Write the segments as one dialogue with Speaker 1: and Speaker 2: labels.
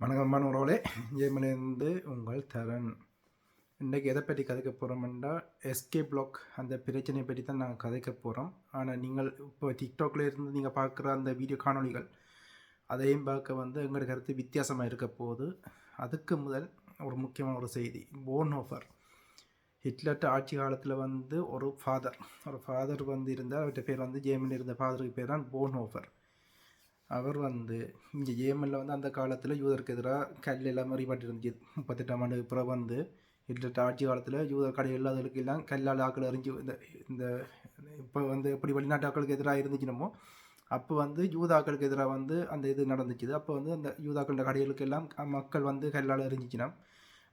Speaker 1: வணக்கம் உறவுகளே, ஜெர்மனிலிருந்து உங்கள் தரன். இன்றைக்கி எதை பற்றி கதைக்க போகிறோம்னா எஸ்கே பிளாக் அந்த பிரச்சனையை பற்றி தான் நாங்கள் கதைக்க போகிறோம். ஆனால் நீங்கள் இப்போ டிக்டாக்ல இருந்து நீங்கள் பார்க்குற அந்த வீடியோ காணொலிகள் அதையும் பார்க்க எங்களோட கருத்து வித்தியாசமாக இருக்க போகுது. அதுக்கு முதல் ஒரு முக்கியமான ஒரு செய்தி. போன்ஹோஃபர் ஹிட்லர்ட்ட ஆட்சி காலத்தில் ஒரு ஃபாதர் இருந்தார். அவர்கிட்ட பேர் ஜெர்மனியில் இருந்த ஃபாதருக்கு பேர் தான் போன்ஹோஃபர். அவர் இங்கே ஏமனில் அந்த காலத்தில் யூதருக்கு எதிராக கல் எல்லாம் மறிபாட்டு இருந்துச்சு. 38ஆம் ஆண்டு பிறகு ஹிட்லர் ஆட்சி காலத்தில் யூதர் கடை இல்லாதவர்களுக்கு எல்லாம் கல்லால் ஆக்கள் அறிஞ்சு இந்த இப்போ எப்படி வெளிநாட்டு ஆக்களுக்கு எதிராக இருந்துச்சுனமோ அப்போ யூதாக்களுக்கு எதிராக அந்த இது நடந்துச்சு. அப்போ அந்த யூதாக்களோட கடைகளுக்கு எல்லாம் மக்கள் கல்லால் எறிஞ்சிச்சினா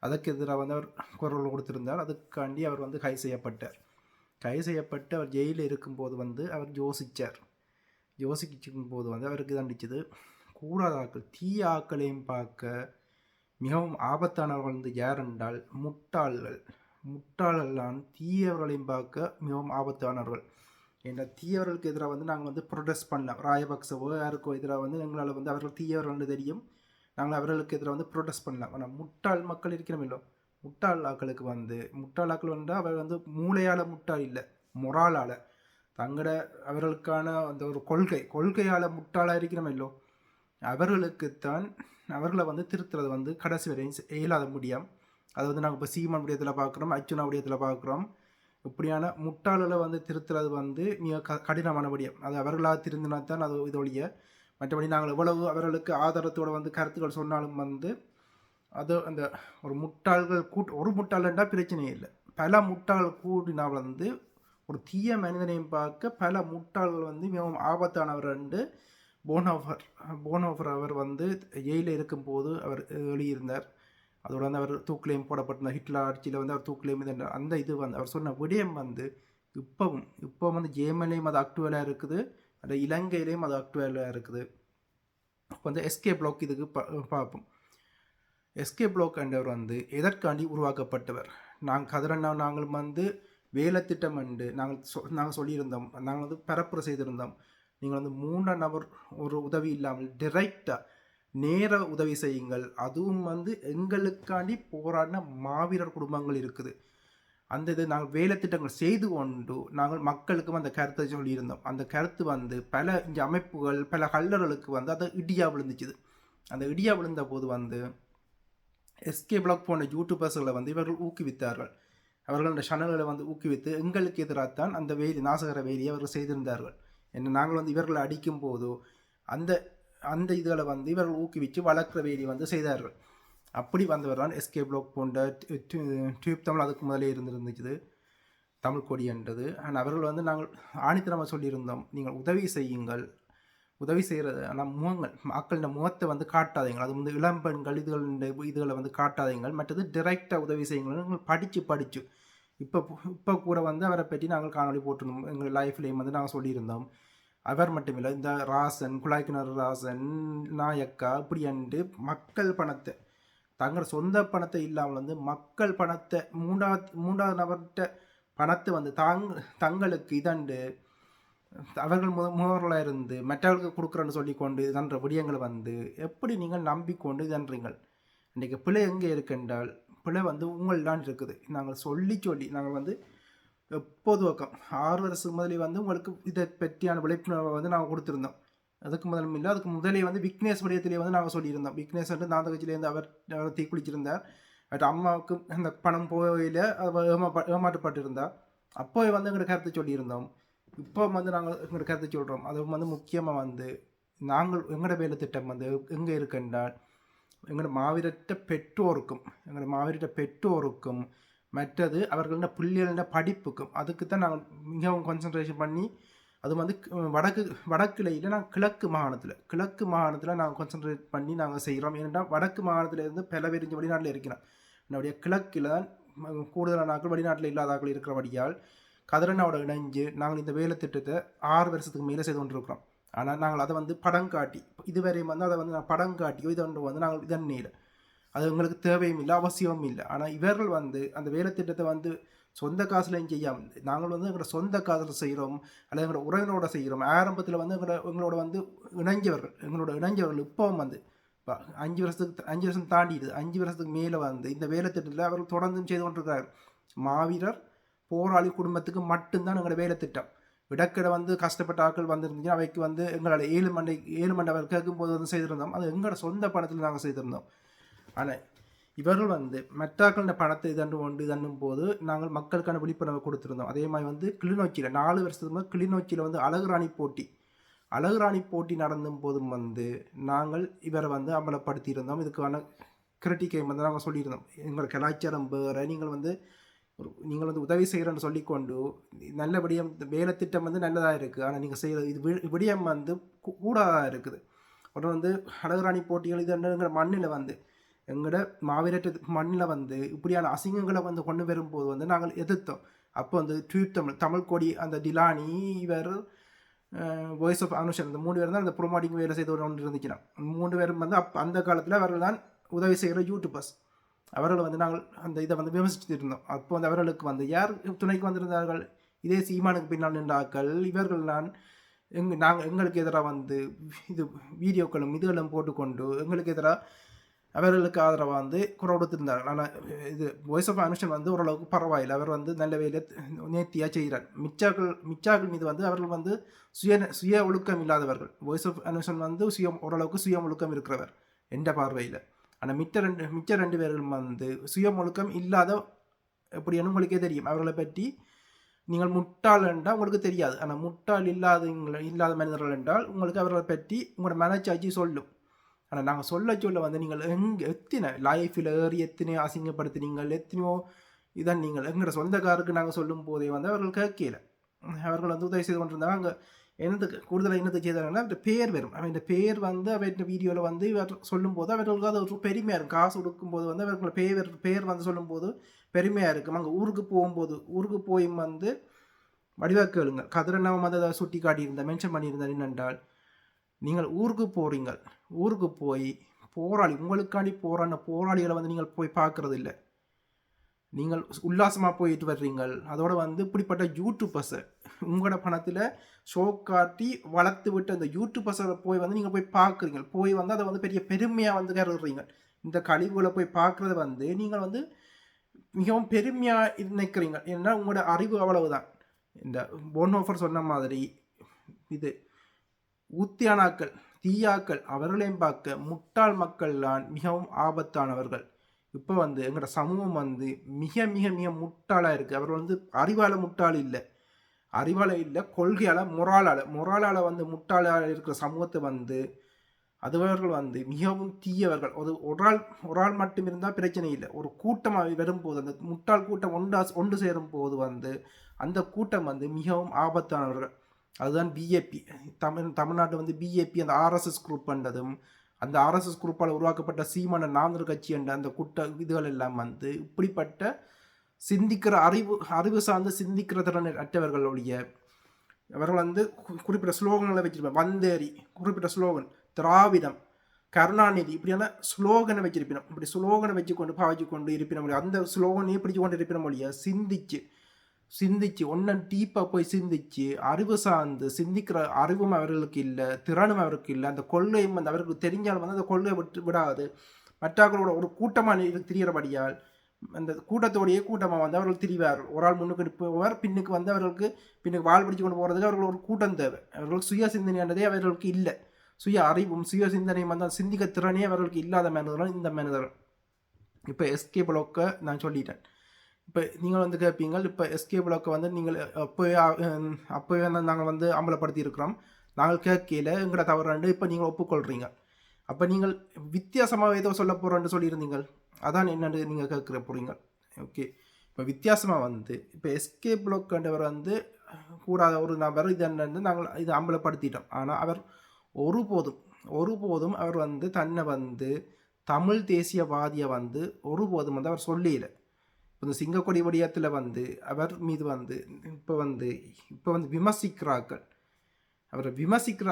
Speaker 1: அதுக்கு எதிராக அவர் குரல் கொடுத்திருந்தார். அதுக்காண்டி அவர் கைது செய்யப்பட்டு அவர் ஜெயிலில் இருக்கும்போது அவர் யோசிக்கும் போது அவருக்கு தண்டிச்சது கூடாத ஆக்கள், தீய ஆக்களையும் பார்க்க மிகவும் ஆபத்தானவர்கள் யார் என்றால் முட்டாள்கள்லாம் தீயவர்களையும் பார்க்க மிகவும் ஆபத்தானவர்கள். என்ற தீயவர்களுக்கு எதிராக நாங்கள் ப்ரொடெஸ்ட் பண்ணலாம். ராயபக்சவோ யாருக்கோ எதிராக எங்களால் அவர்கள் தீயவர்கள் தெரியும், நாங்கள் அவர்களுக்கு எதிராக ப்ரொடெஸ்ட் பண்ணலாம். ஆனால் முட்டாள் மக்கள் இருக்கிறோமில்லோ, முட்டாள் ஆக்கள் வந்தால் அவர் மூளையால் முட்டாள் இல்லை, மொராலால் அவர்களுக்கான அந்த ஒரு கொள்கையால் முட்டாளாக இருக்கிறோமில்லோ, அவர்களுக்குத்தான் அவர்களை திருத்துறது கடைசி வரையும் இயலாத முடியும். அதை நாங்கள் இப்போ சீமான் விடயத்தில் பார்க்குறோம், அச்சுனா விடயத்தில் பார்க்குறோம். இப்படியான முட்டாளர்களை திருத்துறது மிக கடினமான விடயம். அது அவர்களாக திருந்தினா தான் அது இதொழிய. மற்றபடி நாங்கள் எவ்வளவு அவர்களுக்கு ஆதாரத்தோடு கருத்துக்கள் சொன்னாலும் அது அந்த ஒரு முட்டாள்கள் ஒரு முட்டாள்ன்றா பிரச்சனையே இல்லை. பல முட்டாள்கள் கூடினா ஒரு தீய மனிதனையும் பார்க்க பல முட்டாள்கள் மிகவும் ஆபத்தானவர் என்று போன்ஹோஃபர் அவர் ஜெயிலில் இருக்கும்போது அவர் எழுதியிருந்தார். அதோடு அவர் தூக்கிலையும் போடப்பட்டிருந்தார். ஹிட்லர் ஆட்சியில் அவர் தூக்கிலையும் அந்த இது அவர் சொன்ன விடயம் இப்போ ஜெர்மனிலையும் அது அக்டுவலாக இருக்குது, அந்த இலங்கையிலையும் அது அக்டுவலாக இருக்குது. இப்போ எஸ்கே பிளாக் இதுக்கு பார்ப்போம். எஸ்கே பிளாக் என்றவர் எதற்காண்டி உருவாக்கப்பட்டவர்? நாங்கள் வேலை திட்டம் என்று நாங்கள் சொல்லியிருந்தோம். நாங்கள் பரப்புரை செய்திருந்தோம். நீங்கள் 3 நபர் ஒரு உதவி இல்லாமல் டிரெக்டாக நேர உதவி செய்யுங்கள். அதுவும் எங்களுக்காண்டி போராடின மாவீரர் குடும்பங்கள் இருக்குது. அந்த இது நாங்கள் வேலை திட்டங்கள் செய்து கொண்டு நாங்கள் மக்களுக்கும் அந்த கருத்தை சொல்லியிருந்தோம். அந்த கருத்து பல இங்கே அமைப்புகள் பல கல்லர்களுக்கு அது இடியாக விழுந்துச்சுது. அந்த இடியாக விழுந்த போது எஸ்கே பிளாக் போன்ற யூடியூபர்ஸ்களை இவர்கள் ஊக்குவித்தார்கள். அவர்கள் சேனல்களை ஊக்குவித்து எங்களுக்கு எதிராகத்தான் அந்த நாசகர வேலியை அவர்கள் செய்திருந்தார்கள். என்ன நாங்கள் இவர்களை அடிக்கும் போதோ அந்த இதுகளை இவர்கள் ஊக்குவித்து வளர்க்குற வேலி செய்தார்கள். அப்படி வந்தவர் தான் எஸ்கே பிளாக் போன்ற டியூப் தமிழ் அதுக்கு முதலே இருந்துச்சு தமிழ் கொடி என்றது. ஆனால் அவர்கள் நாங்கள் ஆணித்தனமாக சொல்லியிருந்தோம், நீங்கள் உதவி செய்யுங்கள், உதவி செய்கிறது ஆனால் மக்களின் முகத்தை காட்டாதீங்கள். அது இளம்பெண்கள் இதுகளை காட்டாதீங்கள். மற்றது டிரெக்டாக உதவி செய்யுங்கள். படித்து இப்போ கூட அவரை பற்றி நாங்கள் காணொலி போட்டிருந்தோம். எங்கள் லைஃப்லேயும் நாங்கள் சொல்லியிருந்தோம். அவர் மட்டுமில்லை, இந்த ராசன், குழாய்க்கிணறு ராசன், நாயக்கா இப்படி என்று மக்கள் பணத்தை தங்களோட சொந்த பணத்தை இல்லாமல் மக்கள் பணத்தை மூன்றாவது நபர்கிட்ட பணத்தை தங்களுக்கு இதண்டு அவர்கள் முகவர்களாக இருந்து மற்றவர்களுக்கு கொடுக்குறேன்னு சொல்லிக்கொண்டு இதன்ற விடயங்களை எப்படி நீங்கள் நம்பிக்கொண்டு இதன்றீங்கள்? இன்றைக்கு பிழை எங்கே இருக்குன்றால் பிழை உங்கள்தான் இருக்குது. நாங்கள் சொல்லி நாங்கள் எப்போது பக்கம் 6 வருஷத்துக்கு முதலே உங்களுக்கு இதை பற்றியான விழிப்புணர்வை நாங்கள் கொடுத்துருந்தோம். அதுக்கு முதலும் இல்லை, அதுக்கு முதலே விக்னேஷ் விடயத்திலே நாங்கள் சொல்லியிருந்தோம். விக்னேஷ் நாந்தகட்சியிலேருந்து அவர் தீக்குளிச்சிருந்தார். பட் அம்மாவுக்கு அந்த பணம் போயில ஏமாற்றப்பட்டிருந்தார். அப்போ எங்களோட கருத்தை சொல்லியிருந்தோம். இப்போ நாங்கள் எங்களோட கருத்தை சொல்கிறோம். அது முக்கியமாக நாங்கள் எங்களோட வேலை திட்டம் எங்கே இருக்குன்றால் எங்களோட மாவீரட்ட பெற்றோருக்கும் மற்றது அவர்களோட பிள்ளைகளோட படிப்புக்கும் அதுக்கு தான் நாங்கள் மிகவும் கான்சன்ட்ரேஷன் பண்ணி அது வடக்கில் இல்லை, நாங்கள் கிழக்கு மாகாணத்தில் நாங்கள் கான்சன்ட்ரேட் பண்ணி நாங்கள் செய்கிறோம். ஏனென்றால் வடக்கு மாகாணத்திலேருந்து பல பேர் வெளிநாட்டில் இருக்கிறோம். என்னுடைய கிழக்கில் தான் கூடுதலான நாட்கள் வெளிநாட்டில் இல்லாதாக்கள் இருக்கிறபடியால் கதிரனாவோட இணைஞ்சு நாங்கள் இந்த வேலை திட்டத்தை 6 வருஷத்துக்கு மேலே செய்து கொண்டிருக்கிறோம். ஆனால் நாங்கள் அதை படம் காட்டி இதுவரையும் அதை நான் படம் காட்டியோ இது ஒன்று நாங்கள் இதன்னில் அது எங்களுக்கு தேவையும் இல்லை, அவசியமும் இல்லை. ஆனால் இவர்கள் அந்த வேலை திட்டத்தை சொந்த காசுலையும் செய்யாமல் நாங்கள் எங்களோட சொந்த காசில் செய்கிறோம் அல்லது எங்களோட உறவினரோட செய்கிறோம். ஆரம்பத்தில் எங்களோட இணைஞ்சவர்கள் இப்போவும் இப்போ 5 வருஷம் தாண்டிடுது. 5 வருஷத்துக்கு மேலே வந்து இந்த வேலை திட்டத்தில் அவர்கள் தொடர்ந்து செய்து கொண்டிருக்கிறார். மாவீரர் போராளி குடும்பத்துக்கு மட்டும்தான் எங்களோட வேலை திட்டம். இடக்கடை வந்து கஷ்டப்பட்ட ஆட்கள் வந்துருந்துச்சு, அவைக்கு வந்து எங்களோட 7 மண்டை அவர் கேட்கும்போது வந்து செய்திருந்தோம். அது எங்களோட சொந்த பணத்தில் நாங்கள் செய்திருந்தோம். ஆனால் இவர்கள் வந்து மெட்டாக்கள பணத்தை இதன்னும் போது நாங்கள் மக்களுக்கான விழிப்புணர்வை கொடுத்துருந்தோம். அதே மாதிரி வந்து கிளிநொச்சியில் 4 வருஷத்துக்கு முன்னாடி கிளிநொச்சியில் வந்து அழகுராணி போட்டி நடந்தும் போதும் வந்து நாங்கள் இவரை வந்து அமலப்படுத்தியிருந்தோம். இதுக்கான கிரிட்டிக்கை வந்து நாங்கள் சொல்லியிருந்தோம். எங்கள் கலாச்சாரம் வேறு, நீங்கள் வந்து உதவி செய்கிறேன்னு சொல்லிக்கொண்டு நல்லபடியாக வேலை திட்டம் வந்து நல்லதாக இருக்குது, ஆனால் நீங்கள் செய்கிற இது விடயம் வந்து கூடாதாக இருக்குது. அப்புறம் வந்து அழகுராணி போட்டிகள் இதுங்கிற மண்ணில் வந்து எங்களோட மாவீரட்டு மண்ணில் வந்து இப்படியான அசிங்கங்களை வந்து கொண்டு வரும்போது வந்து நாங்கள் எதிர்த்தோம். அப்போ வந்து தமிழ் கொடி அந்த டிலானி இவர் வாய்ஸ் ஆஃப் அனுஷன் இந்த 3 பேரும் தான் அந்த ப்ரொமோட்டிங் வேலை செய்து ஒன்று இருந்துச்சுன்னா 3 பேரும் வந்து அந்த காலத்தில் அவர்கள் தான் உதவி செய்கிற யூடியூபர்ஸ். அவர்கள் வந்து நாங்கள் அந்த இதை வந்து விமர்சித்து இருந்தோம். அப்போ வந்து அவர்களுக்கு வந்து யார் துணைக்கு வந்திருந்தார்கள்? இதே சீமானுக்கு பின்னால் நின்றாக்கள் இவர்கள் தான். எங்களுக்கு எதிராக வந்து இது வீடியோக்களும் இதுகளும் போட்டுக்கொண்டு எங்களுக்கு எதிராக அவர்களுக்கு ஆதரவாக வந்து குரல் கொடுத்திருந்தார்கள். ஆனால் இது வாய்ஸ் ஆஃப் அனுஷன் வந்து ஓரளவுக்கு பரவாயில்லை. அவர் வந்து நல்ல வேலையை நேர்த்தியாக செய்கிறார். மிச்சாக்கள் மீது வந்து அவர்கள் வந்து சுய ஒழுக்கம் இல்லாதவர்கள். வாய்ஸ் ஆஃப் அனுஷன் வந்து ஓரளவுக்கு சுய ஒழுக்கம் இருக்கிறவர் என்ற பார்வையில். ஆனால் மிச்ச ரெண்டு பேர்களும் வந்து சுய ஒழுக்கம் இல்லாத எப்படின்னு உங்களுக்கே தெரியும். அவர்களை பற்றி நீங்கள் முட்டாள் என்றால் உங்களுக்கு தெரியாது. ஆனால் முட்டாள் இல்லாத மனிதர்கள் என்றால் உங்களுக்கு அவர்களை பற்றி உங்களோட மனச்சாட்சி சொல்லும். ஆனால் நாங்கள் சொல்ல வந்து நீங்கள் எத்தனை லைஃப்பில் ஏறி எத்தனையோ அசிங்கப்படுத்தினீங்கள், எத்தனையோ இதான் நீங்கள் எங்களோட சொந்தக்காருக்கு நாங்கள் சொல்லும் போதே வந்து அவர்கள் கேட்கல. அவர்கள் வந்து உதவி செய்து கொண்டிருந்தாங்க. அங்கே கூடுதலாக என்னத்தை செய்தாங்கன்னா அவருடைய பேர் வரும். அவன் பேர் வந்து அவருடைய வீடியோவில் வந்து இவர் சொல்லும்போது அவர்களுக்கு அது ஒரு பெருமையாக இருக்கும். காசு கொடுக்கும்போது வந்து அவர்கள் பேர் வந்து சொல்லும்போது பெருமையாக இருக்கும். அங்கே ஊருக்கு போய் வந்து வடிவாக கேளுங்க. கதிரண்ணாவை வந்து அதை சுட்டி காட்டியிருந்தேன், மென்ஷன் பண்ணியிருந்தேன். என்னென்றால் நீங்கள் ஊருக்கு போய் உங்களுக்காண்டி போராளிகளை வந்து நீங்கள் போய் பார்க்கறது இல்லை. நீங்கள் உல்லாசமாக போயிட்டு வர்றீங்கள். அதோட வந்து இப்படிப்பட்ட யூடியூபர்ஸை உங்களோட பணத்தில் ஷோ காட்டி வளர்த்து விட்டு அந்த யூடியூபர்ஸை போய் வந்து நீங்கள் போய் பார்க்குறீங்க. போய் வந்து அதை வந்து பெரிய பெருமையாக வந்து கருதுறீங்க. இந்த கழிவுகளை போய் பார்க்குறத வந்து நீங்கள் வந்து மிகவும் பெருமையாக நினைக்கிறீங்க. ஏன்னா உங்களோட அறிவு அவ்வளவுதான். இந்த போன்ஹோஃபர் சொன்ன மாதிரி இது ஊத்தியானாக்கள் தீயாக்கள் அவர்களையும் பார்க்க முட்டாள் மக்கள் தான் மிகவும் ஆபத்தானவர்கள். இப்போ வந்து எங்களோட சமூகம் வந்து மிக மிக மிக முட்டாளாக இருக்குது. அவர் வந்து அறிவால் முட்டாள் இல்லை, கொள்கையால் மொராலால் வந்து முட்டாளாக இருக்கிற சமூகத்தை வந்து அதுவர்கள் வந்து மிகவும் தீயவர்கள். ஒரு ஆள் மட்டும் இருந்தால் பிரச்சனை இல்லை. ஒரு கூட்டமாக வரும்போது அந்த முட்டாள் கூட்டம் ஒன்று சேரும் போது வந்து அந்த கூட்டம் வந்து மிகவும் ஆபத்தானவர்கள். அதுதான் பிஜேபி. தமிழ்நாட்டில் வந்து பிஜேபி அந்த ஆர்எஸ்எஸ் குரூப் பண்ணதும் அந்த ஆர்எஸ்எஸ் குரூப்பால் உருவாக்கப்பட்ட சீமான நான்கு கட்சி என்ற அந்த இதுகள் எல்லாம் வந்து இப்படிப்பட்ட சிந்திக்கிற அறிவு சார்ந்து சிந்திக்கிற திறன் அற்றவர்களுடைய அவர்கள் வந்து குறிப்பிட்ட ஸ்லோகங்களை வச்சிருப்பேன். வந்தேரி குறிப்பிட்ட ஸ்லோகன், திராவிடம், கருணாநிதி இப்படியான ஸ்லோகனை வச்சிருப்பினோம். இப்படி ஸ்லோகனை பாவிச்சு கொண்டு இருப்பின அந்த ஸ்லோகனையே பிடிச்சு கொண்டு இருப்பின மொழியை சிந்திச்சு ஒன்னன் டீப்பாக போய் சிந்திச்சு அறிவு சார்ந்து சிந்திக்கிற அறிவும் அவர்களுக்கு இல்லை, திறனும் அவருக்கு இல்லை. அந்த கொள்கையும் வந்து அவர்களுக்கு தெரிஞ்சாலும் வந்து அந்த கொள்கையை விடாது. மற்றவர்களோட ஒரு கூட்டமாக திரிகிறபடியால் அந்த கூட்டத்தோடையே கூட்டமாக வந்து அவர்கள் திரிவார்கள். ஒரு ஆள் முன்னுக்கு போவார், பின்னுக்கு வந்து பின்னுக்கு வாழ் பிடிச்சு கொண்டு போகிறதுக்கு அவர்கள் ஒரு கூட்டம் தேவை. அவர்களுக்கு சுய சிந்தனையானதே அவர்களுக்கு இல்லை. சுய அறிவும் சுய சிந்தனையும் வந்து சிந்திக்க திறனே அவர்களுக்கு இல்லாத மனிதர்கள் இந்த மனிதர்கள். இப்போ எஸ்கே பிளாக்கை நான் சொல்லிட்டேன். இப்போ நீங்கள் வந்து கேட்பீங்க, இப்போ எஸ்கே பிளாக்கை வந்து நீங்கள் அப்போவே நாங்கள் வந்து அமலப்படுத்தி இருக்கிறோம், நாங்கள் கேட்கல எங்கட தவறாண்டு இப்போ நீங்கள் ஒப்புக்கொள்கிறீங்க. அப்போ நீங்கள் வித்தியாசமாக ஏதோ சொல்ல போகிறோன்னு சொல்லியிருந்தீங்க, அதான் என்னென்னு நீங்கள் கேட்குற போகிறீங்க. ஓகே, இப்போ வித்தியாசமாக வந்து இப்போ எஸ்கே பிளாக்ன்றவர் வந்து கூடாத ஒரு நபர் இது என்னன்னு நாங்கள் இது அம்பலப்படுத்திட்டோம். ஆனால் அவர் ஒருபோதும் அவர் வந்து தன்னை வந்து தமிழ் தேசியவாதியை வந்து ஒருபோதும் வந்து அவர் சொல்லல. இந்த சிங்கக்கொடி வடிவத்தில் வந்து அவர் மீது வந்து இப்போ வந்து விமர்சிக்கிற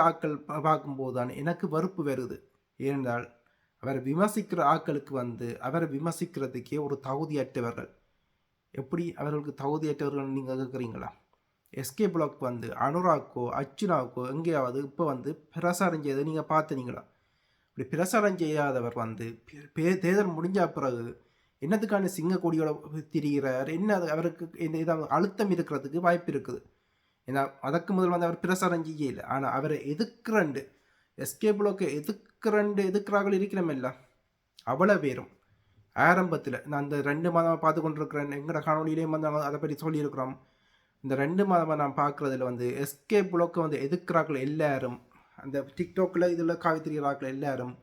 Speaker 1: ஆக்கள் பார்க்கும்போது தான் எனக்கு வெறுப்பு வருது. ஏனென்றால் அவரை விமர்சிக்கிற ஆக்களுக்கு வந்து அவரை விமர்சிக்கிறதுக்கே ஒரு தகுதியற்றவர்கள். எப்படி அவர்களுக்கு தகுதியற்றவர்கள் நீங்கள் கேட்குறீங்களா? எஸ்கே பிளாக் வந்து அனுராக்கோ அர்ச்சுனாவுக்கோ எங்கேயாவது இப்போ வந்து பிரசாரம் செய்து நீங்கள் பார்த்துனீங்களா? இப்படி பிரசாரம் செய்யாதவர் வந்து தேர்தல் முடிஞ்ச பிறகு என்னத்துக்கான சிங்க கொடியோட திரிகிறார், என்ன அவருக்கு இந்த இதாக அழுத்தம் இருக்கிறதுக்கு வாய்ப்பு இருக்குது. ஏன்னா அதற்கு முதல் வந்து அவர் பிரசாரம் செய்யல. ஆனால் அவரை எதிர்க்கிறண்டு எஸ்கே பிளாக்கை எதிர்க்கிறார்கள் இருக்கிறோமில்ல, அவ்வளோ பேரும் ஆரம்பத்தில் நான் அந்த 2 மாதமாக பார்த்து கொண்டிருக்கிறேன். எங்களோட காணொலியிலேயும் வந்து அதை பற்றி சொல்லியிருக்கிறோம். இந்த 2 மாதமாக நான் பார்க்குறதுல வந்து எஸ்கே பிளாக்கை வந்து எதிர்க்கிறார்கள் எல்லாரும், அந்த டிக்டாக்கில் இதில் காவித்திரிகிறார்கள் எல்லாரும்.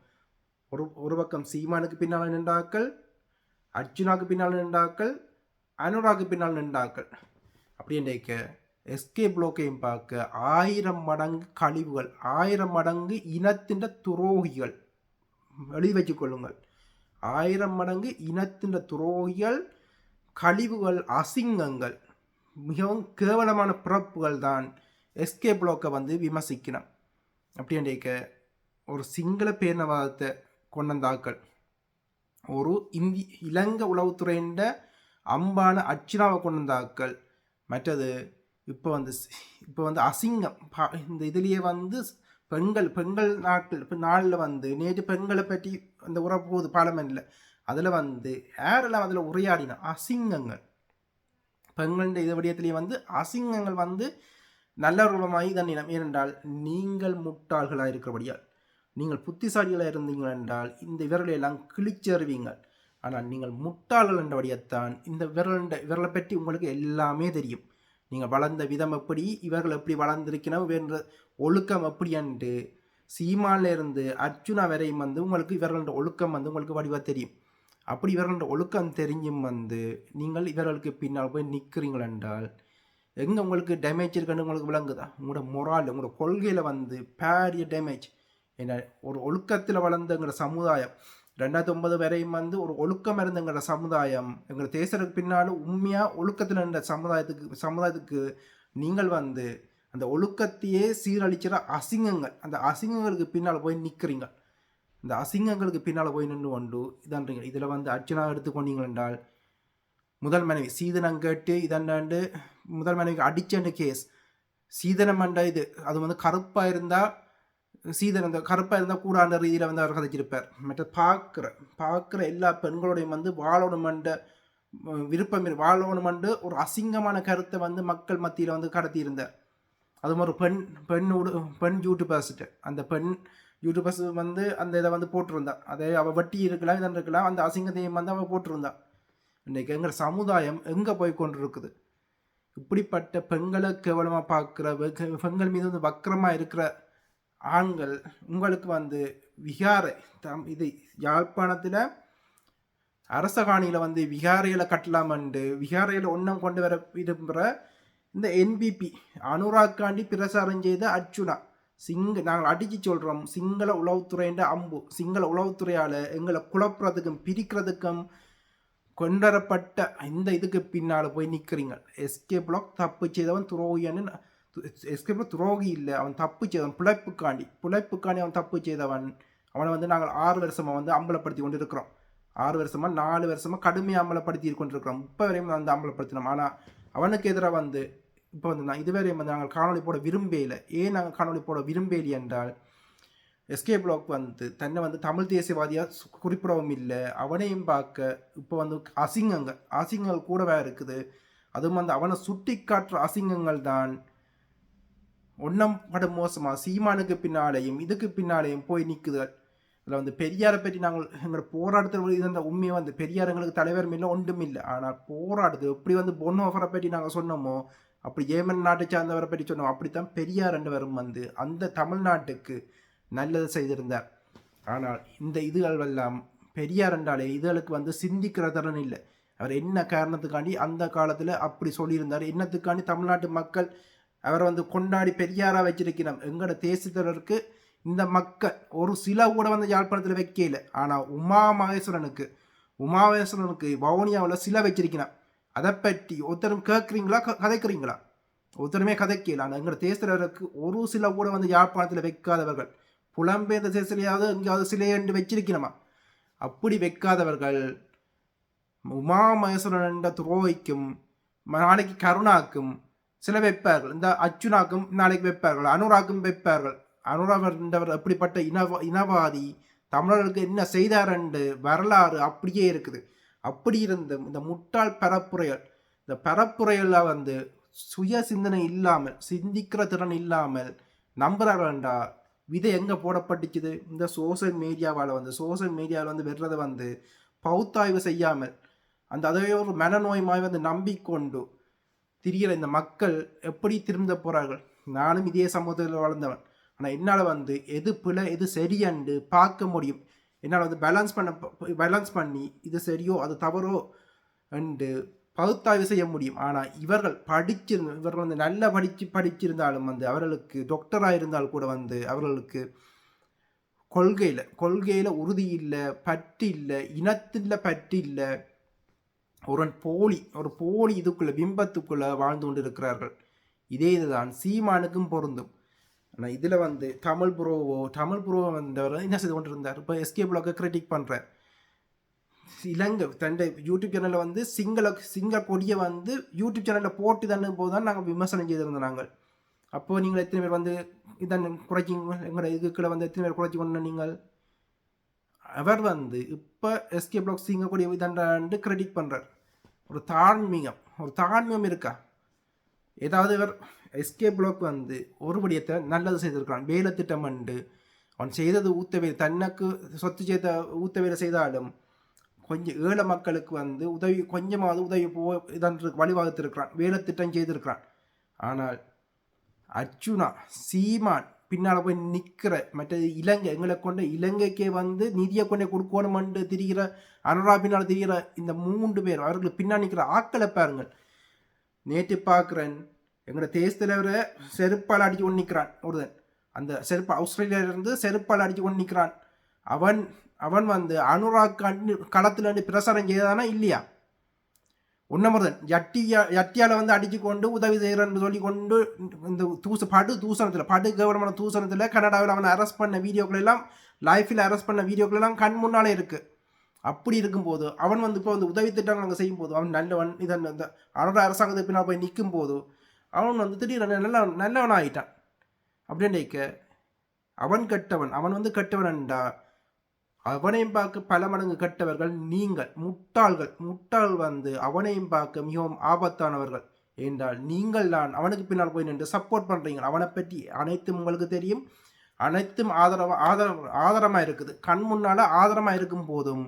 Speaker 1: ஒரு பக்கம் சீமானுக்கு பின்னால் நின்றாக்கள், அர்ஜுனாவுக்கு பின்னால் நின்றாக்கள், அனுராக்கு பின்னால் நின்றாக்கள். அப்படி என்றைக்க எஸ்கே பிளாக்கையும் பார்க்க 1000 மடங்கு கழிவுகள், 1000 மடங்கு இனத்தின் துரோகிகள், வெளி வச்சு கொள்ளுங்கள். 1000 மடங்கு இனத்தின் துரோகிகள், கழிவுகள், அசிங்கங்கள், மிகவும் கேவலமான பிறப்புகள் தான் எஸ்கே பிளாக்கை வந்து விமர்சிக்கணும். அப்படி என்றைக்க ஒரு சிங்கள பேரினவாதத்தை கொண்டாக்கள், ஒரு இலங்கை உளவுத்துறையின் அம்பான அர்ச்சனாவை கொண்டாக்கள், மற்றது இப்போ வந்து அசிங்கம் இந்த இதுலேயே வந்து பெண்கள் நாளில் வந்து நேற்று பெண்களை பற்றி அந்த உறப்போது பார்லமெண்ட்டில் அதில் வந்து யாரெல்லாம் அதில் உரையாடின அசிங்கங்கள், பெண்களின் இது விடயத்திலேயே வந்து அசிங்கங்கள் வந்து நல்லவர்களுமாய் தண்ணினம். ஏனென்றால் நீங்கள் முட்டாள்களாக இருக்கிறபடியால், நீங்கள் புத்திசாலிகளாக இருந்தீங்கள் என்றால் இந்த விரலையெல்லாம் கிழிச்சறிவீங்கள். ஆனால் நீங்கள் முட்டாள்கள் என்றபடியத்தான் இந்த விரலை பற்றி உங்களுக்கு எல்லாமே தெரியும். நீங்கள் வளர்ந்த விதம் எப்படி, இவர்கள் எப்படி வளர்ந்திருக்கணும், வேற ஒழுக்கம் எப்படி என்று சீமானில் இருந்து அர்ஜுனா வரையும் வந்து உங்களுக்கு இவர்களோட ஒழுக்கம் வந்து உங்களுக்கு வடிவாக தெரியும். அப்படி இவர்களோட ஒழுக்கம் தெரிஞ்சும் வந்து நீங்கள் இவர்களுக்கு பின்னால் போய் நிற்கிறீங்கள் என்றால் எங்கே உங்களுக்கு டேமேஜ் இருக்குன்னு உங்களுக்கு விளங்குதா? உங்களோட மொரால், உங்களோட கொள்கையில் வந்து பெரிய டேமேஜ். ஏன்னா ஒரு ஒழுக்கத்தில் வளர்ந்தங்கிற சமுதாயம் 2009 வரையும் வந்து ஒரு ஒழுக்கம் இருந்தங்கிற சமுதாயம், எங்கள் தேசத்துக்கு பின்னாலும் உண்மையாக ஒழுக்கத்தில் இருந்த சமுதாயத்துக்கு நீங்கள் வந்து அந்த ஒழுக்கத்தையே சீரழிக்கிற அசிங்கங்கள், அந்த அசிங்கங்களுக்கு பின்னால் போய் நிற்கிறீங்க. இந்த அசிங்கங்களுக்கு பின்னால் போய் நின்று கொண்டு இதன்றீங்க. இதில் வந்து அர்ச்சனா எடுத்துக்கொண்டீங்கள் என்றால் முதல் மனைவி சீதனம் கேட்டு இதண்டாண்டு முதல் மனைவிக்கு அடிச்சண்டு கேஸ், சீதனம் என்ற இது அது வந்து கருப்பாக இருந்தால் சீதனம், இந்த கருப்பாக இருந்தால் கூட அந்த ரீதியில் வந்து அவர் கதைச்சிருப்பார். மற்ற பார்க்குற எல்லா பெண்களோடையும் வந்து வாழணுமென்ற விருப்பம் வாழணுமென்று ஒரு அசிங்கமான கருத்தை வந்து மக்கள் மத்தியில் வந்து கடத்தியிருந்தார். அது ஒரு பெண் யூடியூபர்ஸ்ட்டு, அந்த பெண் யூடியூபர்ஸ் வந்து அந்த இதை வந்து போட்டிருந்தா, அதை அவள் வட்டி இருக்கலாம் இதன் இருக்கலாம், அந்த அசிங்கத்தையும் வந்து அவள் போட்டிருந்தா. இன்றைக்கு எங்கள் சமுதாயம் எங்கே போய் கொண்டு இருக்குது? இப்படிப்பட்ட பெண்களை கேவலமாக பார்க்குற, பெண்கள் மீது வந்து வக்கரமாக இருக்கிற ஆண்கள் உங்களுக்கு வந்து விகாரை இது யாழ்ப்பாணத்தில் அரசகாணியில் வந்து விகாரையில் கட்டலாமண்டு விகாரையில் ஒன்றும் கொண்டு வர விரும்புகிற இந்த என்பிபி அனுராக்காண்டி பிரசாரம் செய்த அர்ச்சுனா நாங்கள் அடித்து சொல்கிறோம். சிங்கள உளவுத்துறைன்ற அம்பு, சிங்கள உளவுத்துறையால் எங்களை குழப்புறதுக்கும் பிரிக்கிறதுக்கும் கொண்டுவரப்பட்ட இந்த இதுக்கு பின்னால் போய் நிற்கிறீங்க. எஸ்கே பிளாக் தப்பு செய்தவன் துரோகின்னு, எஸ்கே பிளாக் துரோகி இல்லை, அவன் தப்பு செய்தவன் பிழைப்புக்காண்டி அவன் தப்பு செய்தவன். அவனை வந்து நாங்கள் 6 வருஷமாக வந்து அம்பலப்படுத்தி கொண்டு இருக்கிறோம். 6 வருஷமாக 4 வருஷமாக கடுமையாக அம்பலப்படுத்தி கொண்டிருக்கிறோம். இப்போ வரையும் வந்து அம்பலப்படுத்தினோம். ஆனால் அவனுக்கு எதிராக வந்து இப்போ வந்து நான் இதுவரையும் வந்து நாங்கள் காணொலி போட விரும்பலை. ஏன் நாங்கள் காணொலி போட விரும்பலை என்றால் எஸ்கே பிளாக் வந்து தன்னை வந்து தமிழ் தேசியவாதியாக குறிப்பிடவும் இல்லை. அவனையும் பார்க்க இப்போ வந்து அசிங்கங்கள் கூடவே இருக்குது. அதுவும் வந்து அவனை சுட்டி காட்டுற அசிங்கங்கள் தான் ஒன்றும் படம் மோசமாக சீமானுக்கு பின்னாலேயும் இதுக்கு பின்னாலேயும் போய் நிற்குதுகள். இதில் வந்து பெரியாரை பற்றி நாங்கள் எங்களோட போராட்டத்தில் இருந்த உண்மையை வந்து பெரியார் எங்களுக்கு தலைவர் இல்லை ஒன்றும் இல்லை. ஆனால் போராடுது எப்படி வந்து பொன்னோஃபரை பற்றி நாங்கள் சொன்னோமோ, அப்படி ஏமன் நாட்டை சார்ந்தவரை பற்றி சொன்னோம், அப்படித்தான் பெரியார் என்றவரும் வந்து அந்த தமிழ்நாட்டுக்கு நல்லது செய்திருந்தார். ஆனால் இந்த இதுகள் எல்லாம் பெரியார் என்றாலே இதுகளுக்கு வந்து சிந்திக்கிற திறன் இல்லை. அவர் என்ன காரணத்துக்காண்டி அந்த காலத்தில் அப்படி சொல்லியிருந்தார், என்னத்துக்காண்டி தமிழ்நாட்டு மக்கள் அவரை வந்து கொண்டாடி பெரியாராக வச்சிருக்கிறோம். எங்களோட தேசத்தினருக்கு இந்த மக்கள் ஒரு சில கூட வந்து யாழ்ப்பாணத்தில் வைக்கல. ஆனால் உமாமகேஸ்வரனுக்கு வவுனியாவில் சில வச்சிருக்கிறான். அதை பற்றி ஒருத்தரும் கேட்குறீங்களா, கதைக்கிறீங்களா? ஒருத்தருமே கதைக்கல. ஆனால் எங்களோட தேசத்தினருக்கு ஒரு சில கூட வந்து யாழ்ப்பாணத்தில் வைக்காதவர்கள், புலம்பெயர்ந்த தேசத்திலேயாவது எங்கேயாவது சிலையண்டு வச்சிருக்கணுமா? அப்படி வைக்காதவர்கள் உமாமகேஸ்வரன் என்ற துரோகிக்கும் நாளைக்கு கருணாக்கும் சில வைப்பார்கள், இந்த அர்ச்சுனாக்கும் நாளைக்கு வைப்பார்கள், அனுராக்கும் வைப்பார்கள். அனுராக் என்றவர் எப்படிப்பட்ட இனவாதி, தமிழர்களுக்கு என்ன செய்தாரண்டு வரலாறு அப்படியே இருக்குது. அப்படி இருந்த இந்த முட்டாள் பரப்புரைகள், இந்த பரப்புரைகளில் வந்து சுய சிந்தனை இல்லாமல், சிந்திக்கிற திறன் இல்லாமல் நம்புறார்கள்டா விதை எங்கே போடப்பட்டுச்சுது? இந்த சோசியல் மீடியாவில் வந்து வெறுறதை வந்து பகுத்தாய்வு செய்யாமல் அந்த அதே ஒரு மனநோயமாய் வந்து நம்பிக்கொண்டு திரிகிற இந்த மக்கள் எப்படி திரும்ப போகிறார்கள்? நானும் இதே சமூகத்தில் வளர்ந்தவன். ஆனால் என்னால் வந்து எது பிழை எது சரியண்டு பார்க்க முடியும். என்னால் வந்து பேலன்ஸ் பண்ணி இது சரியோ அது தவறோ என்று பகுத்தாய்வு செய்ய முடியும். ஆனால் இவர்கள் வந்து நல்லா படிச்சிருந்தாலும் வந்து அவர்களுக்கு டாக்டராக இருந்தால் கூட வந்து அவர்களுக்கு கொள்கையில் உறுதி இல்லை, பற்று இல்லை, இனத்தில் பற்று இல்லை. ஒரு போலி இதுக்குள்ள பிம்பத்துக்குள்ள வாழ்ந்து கொண்டு இருக்கிறார்கள். இதே இதுதான் சீமானுக்கும் பொருந்தும். ஆனால் இதில் வந்து தமிழ் ப்ரோ வந்தவர் என்ன செய்து கொண்டிருந்தார்? இப்போ எஸ்கே பிளாக்கை கிரிட்டிக் பண்ணுறார். இலங்கை தண்டை யூடியூப் சேனலில் வந்து சிங்கள கொடியை வந்து யூடியூப் சேனலில் போட்டு தண்ணும் போது தான் நாங்கள் விமர்சனம் செய்திருந்தோம். நாங்கள் அப்போது நீங்கள் எத்தனை பேர் வந்து இதான் குறைச்சிங்க, எங்களோட இதுக்குள்ள வந்து எத்தனை பேர் குறைச்சி கொண்டு நீங்கள்? அவர் வந்து இப்போ எஸ்கே பிளாக் சிங்க கொடியை இதண்டாண்டு கிரெடிட் பண்ணுறார். ஒரு தாழ்மியம் இருக்கா? ஏதாவது இவர் எஸ்கே பிளாக் வந்து ஒரு படியத்தை நல்லது செய்திருக்கிறான். வேலை திட்டம் அண்டு அவன் செய்தது ஊத்தவேலை, தனக்கு சொத்து செய்த ஊத்தவேலை செய்தாலும் கொஞ்சம் ஏழை மக்களுக்கு வந்து கொஞ்சமாவது உதவி இதான் வழிவகுத்திருக்கிறான், வேலை திட்டம் செய்திருக்கிறான். ஆனால் அர்ச்சுனா சீமான் பின்னால் போய் நிற்கிற மற்றது இலங்கை எங்களை கொண்ட இலங்கைக்கே வந்து நிதியை கொண்டே கொடுக்கணுமென்று திரிகிற அனுரா பின்னால் திரிகிற இந்த 3 பேர் அவர்களுக்கு பின்னால் நிற்கிற ஆக்களை பாருங்கள். நேற்று பார்க்குறேன் எங்களோட தேச தலைவரை செருப்பால் அடித்து கொண்டு நிற்கிறான் ஒருதன். அந்த ஆஸ்திரேலியாவிலிருந்து செருப்பால் அடித்து கொண்டு நிற்கிறான். அவன் வந்து அனுராக் களத்தில் பிரசாரம் செய்தானா இல்லையா? உன்னமருதன் யட்டியால் வந்து அடித்து கொண்டு உதவி செய்கிறன்னு சொல்லி கொண்டு இந்த படு கவர்மெண்ட் தூசணத்தில் கனடாவில் அவனை அரெஸ்ட் பண்ண வீடியோக்கள் எல்லாம், லைஃப்பில் அரெஸ்ட் பண்ண வீடியோக்கள் எல்லாம் கண் முன்னாலே இருக்குது. அப்படி இருக்கும்போது அவன் வந்து இப்போ வந்து உதவி திட்டங்கள் அங்கே செய்யும் போது அவன் நல்லவன், இதன் இந்த அனுரா அரசாங்கத்தை பின்னால் போய் நிற்கும் போது அவன் வந்து திடீர்னு நல்லவன் ஆகிட்டான். அப்படின்னு அவன் கெட்டவன், அவன் வந்து கெட்டவன்டா. அவனையும் பார்க்க பல மடங்கு கெட்டவர்கள் நீங்கள் முட்டாள்கள் வந்து அவனையும் பார்க்க மிகவும் ஆபத்தானவர்கள். என்றால் நீங்கள் தான் அவனுக்கு பின்னால் போய் நின்று சப்போர்ட் பண்ணுறீங்க. அவனை பற்றி அனைத்தும் உங்களுக்கு தெரியும், அனைத்தும் ஆதாரமாக இருக்குது, கண் முன்னால் ஆதாரமாக இருக்கும் போதும்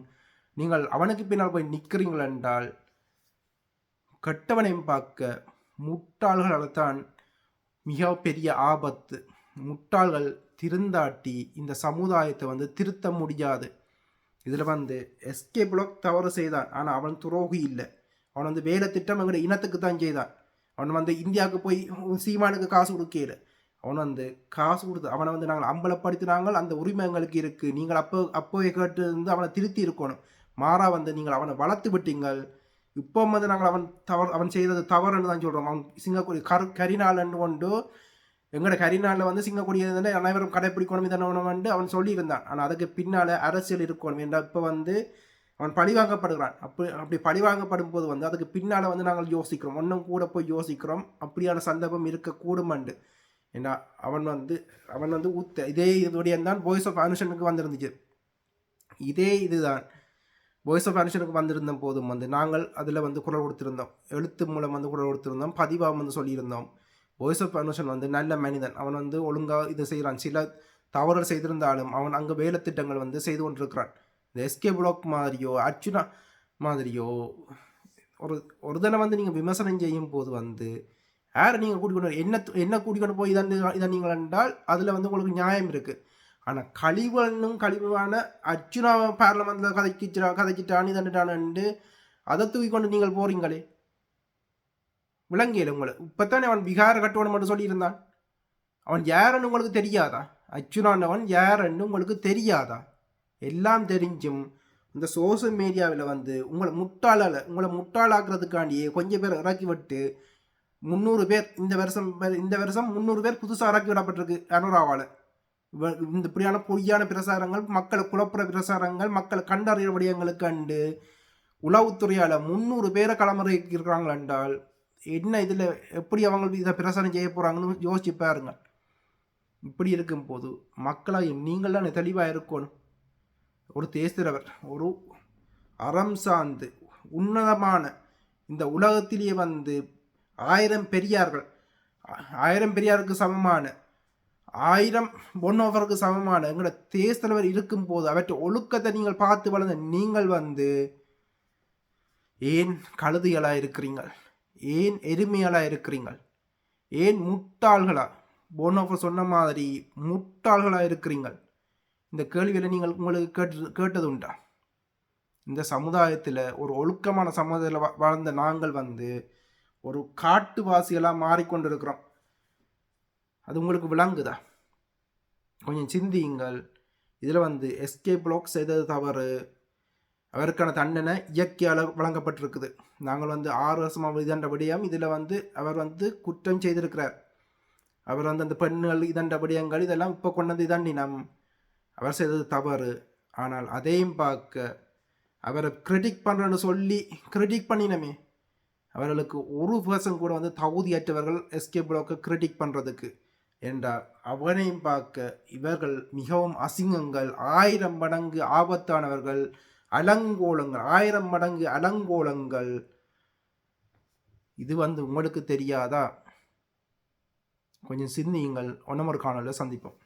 Speaker 1: நீங்கள் அவனுக்கு பின்னால் போய் நிற்கிறீங்கள் என்றால் கெட்டவனையும் பார்க்க முட்டாள்களால் தான் மிக பெரிய ஆபத்து. முட்டாள்கள் திருந்தாட்டி இந்த சமுதாயத்தை வந்து திருத்த முடியாது. இதில் வந்து எஸ்கே பிளாக் தவறு செய்தான், ஆனால் அவன் துரோகி இல்லை. அவன் வந்து வேலை திட்டம் எங்களுடைய இனத்துக்கு தான் செய்தான். அவன் வந்து இந்தியாவுக்கு போய் சீமானுக்கு காசு கொடுக்கல. அவன் வந்து காசு கொடுத்து அவனை வந்து நாங்கள் அம்பலப்படுத்தினாங்க. அந்த உரிமை எங்களுக்கு இருக்குது. நீங்கள் அப்போவே கேட்டு இருந்து அவனை திருத்தி இருக்கணும். மாறா வந்து நீங்கள் அவனை வளர்த்து விட்டீங்கள். இப்போ வந்து நாங்கள் அவன் செய்தது தவறுன்னு தான் சொல்கிறோம். அவன் சிங்கப்பூர் கரிநாள்னு கொண்டு எங்களோட கரிநாளில் வந்து சிங்கக்கூடியது அனைவரும் கடைப்பிடிக்கணும் இதனவனம் வந்து அவன் சொல்லியிருந்தான். ஆனால் அதுக்கு பின்னால் அரசியல் இருக்கணும் என்றால் இப்போ வந்து அவன் பழிவாங்கப்படுகிறான். அப்படி பழிவாங்கப்படும் போது வந்து அதுக்கு பின்னால் வந்து நாங்கள் யோசிக்கிறோம், ஒன்றும் கூட போய் யோசிக்கிறோம், அப்படியான சந்தர்ப்பம் இருக்கக்கூடுமண்டு. ஏன்னா அவன் வந்து இதே இதுடைய தான் வாய்ஸ் ஆஃப் அனுஷனுக்கு வந்திருந்துச்சு. இதே இதுதான் வாய்ஸ் ஆஃப் அனுஷனுக்கு வந்திருந்த போதும் வந்து நாங்கள் அதில் வந்து குரல் கொடுத்திருந்தோம், எழுத்து மூலம் வந்து குரல் கொடுத்திருந்தோம், பதிவாக வந்து சொல்லியிருந்தோம். வாய்ஸ் ஆஃப் அனுஷன் வந்து நல்ல மனிதன், அவன் வந்து ஒழுங்காக இது செய்கிறான். சில தவறுகள் செய்திருந்தாலும் அவன் அங்கே வேலை திட்டங்கள் வந்து செய்து கொண்டிருக்கிறான். இந்த எஸ்கே பிளாக் மாதிரியோ அர்ச்சுனா மாதிரியோ ஒரு தடவை வந்து நீங்கள் விமர்சனம் செய்யும் போது வந்து யாரை நீங்கள் கூட்டிக்கொண்டு என்ன கூட்டிக்கொண்டு போய் இதை நீங்கள் என்றால் அதில் வந்து உங்களுக்கு நியாயம் இருக்குது. ஆனால் கழிவான அர்ச்சுனா பார்லமெண்ட்டில் கதைச்சிட்டான் இதன்ட்டானு அதை தூக்கி கொண்டு நீங்கள் போகிறீங்களே, விளங்கியல உங்களை. இப்போத்தானே அவன் பிகார கட்டுவன் மட்டும் சொல்லியிருந்தான். அவன் யாருன்னு உங்களுக்கு தெரியாதா? அச்சுனானவன் யாருன்னு உங்களுக்கு தெரியாதா? எல்லாம் தெரிஞ்சும் இந்த சோசியல் மீடியாவில் வந்து உங்களை முட்டாளாக்குறதுக்காண்டியே கொஞ்சம் பேர் இறக்கி விட்டு 300 பேர் இந்த வருஷம் 300 பேர் புதுசாக இறக்கி விடப்பட்டிருக்கு அனுராவால். இந்த இப்படியான பொய்யான பிரசாரங்கள், மக்களை குழப்புற பிரசாரங்கள், மக்களை கண்டறிய விடயங்களுக்கு கண்டு உளவுத்துறையால் 300 பேரை களமுறைக்கு இருக்கிறாங்கள் என்றால் என்ன இதில் எப்படி அவங்க இதை பிரசாரம் செய்ய போகிறாங்கன்னு யோசிச்சு பாருங்க. இப்படி இருக்கும்போது மக்களாக நீங்கள் தான் தெளிவாக இருக்கணும். ஒரு தேசத்தலைவர், ஒரு அறம் சார்ந்து உன்னதமான இந்த உலகத்திலேயே வந்து 1000 பெரியார்கள், 1000 பெரியாருக்கு சமமான, 1000 பொன்னோவருக்கு சமமான எங்களோட தேசத்தலைவர் இருக்கும் போது அவற்றை ஒழுக்கத்தை நீங்கள் பார்த்து வளர்ந்த நீங்கள் வந்து ஏன் கழுதிகளா இருக்கிறீங்கள்? ஏன் எருமைகளா இருக்கிறீங்கள்? ஏன் முட்டாள்களா? போனோஃபர் சொன்ன மாதிரி முட்டாள்களா இருக்கிறீங்கள்? இந்த கேள்வியில் நீங்கள் உங்களுக்கு கேட்டது உண்டா? இந்த சமுதாயத்தில் ஒரு ஒழுக்கமான சமுதாயத்தில் வாழ்ந்த நாங்கள் வந்து ஒரு காட்டுவாசிகளாக மாறிக்கொண்டிருக்கிறோம். அது உங்களுக்கு விளங்குதா? கொஞ்சம் சிந்தியுங்கள். இதில் வந்து எஸ்கே பிளாக் செய்தது தவறு, அவருக்கான தண்டனை இயற்கையால் வழங்கப்பட்டிருக்குது. நாங்கள் வந்து 6 வருஷமாக இதண்டபடியும் இதில் வந்து அவர் வந்து குற்றம் செய்திருக்கிறார். அவர் வந்து அந்த பெண்கள் இதண்டபடியங்கள் இதெல்லாம் இப்போ கொண்டு வந்து இதண்டினம் அவர் செய்தது தவறு. ஆனால் அதையும் பார்க்க அவரை கிரிட்டிக் பண்ணுறேன்னு சொல்லி கிரிட்டிக் பண்ணினமே, அவர்களுக்கு 1% கூட வந்து தகுதியற்றவர்கள் எஸ்கே பிளாக்கை கிரிட்டிக் பண்ணுறதுக்கு என்றால் அவனையும் பார்க்க இவர்கள் மிகவும் அசிங்கங்கள், 1000 மடங்கு ஆபத்தானவர்கள், அலங்கோலங்கள், 1000 மடங்கு அலங்கோலங்கள். இது வந்து உங்களுக்கு தெரியாதா? கொஞ்சம் சிந்தியுங்கள். ஒன்னமொரு காணொலியில் சந்திப்போம்.